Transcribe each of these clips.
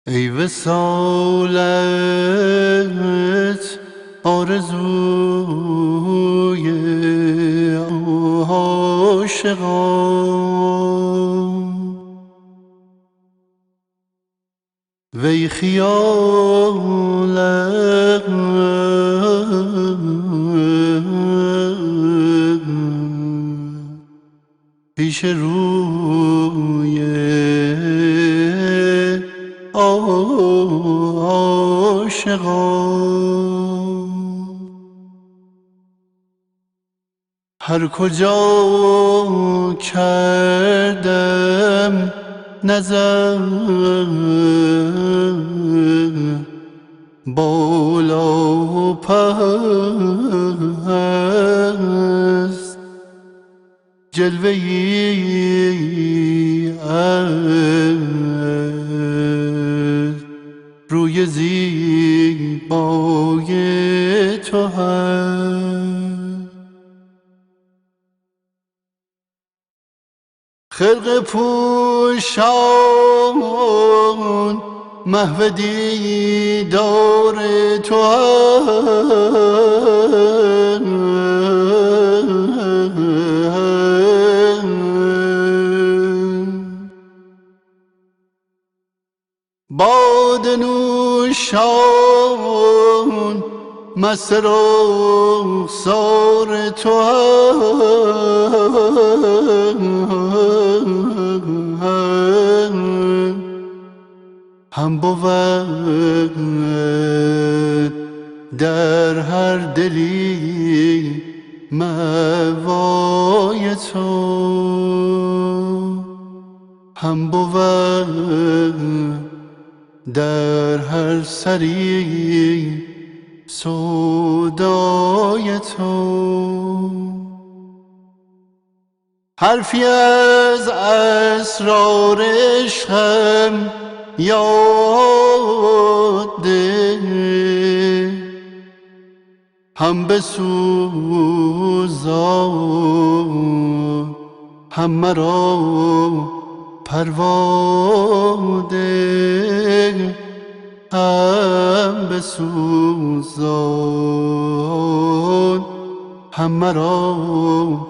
ای وصالت آرزوی عاشقان، وی خیالت پیش روی عاشقان. هر کجا کردم نظر بالا و پست، جلوه‌ای از روی زیبای تو هست. خرقه پوشان محو دیدار تو هست، باده نوشان مست رخسار تو هم بود در هر دلی موای تو، هم بود در هر سری سودای تو. حرفی از اسرار عشقم یاد ده، هم بسوزان هم مرا پروا ده، هم بسوزان هم مرا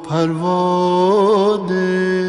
پروا ده.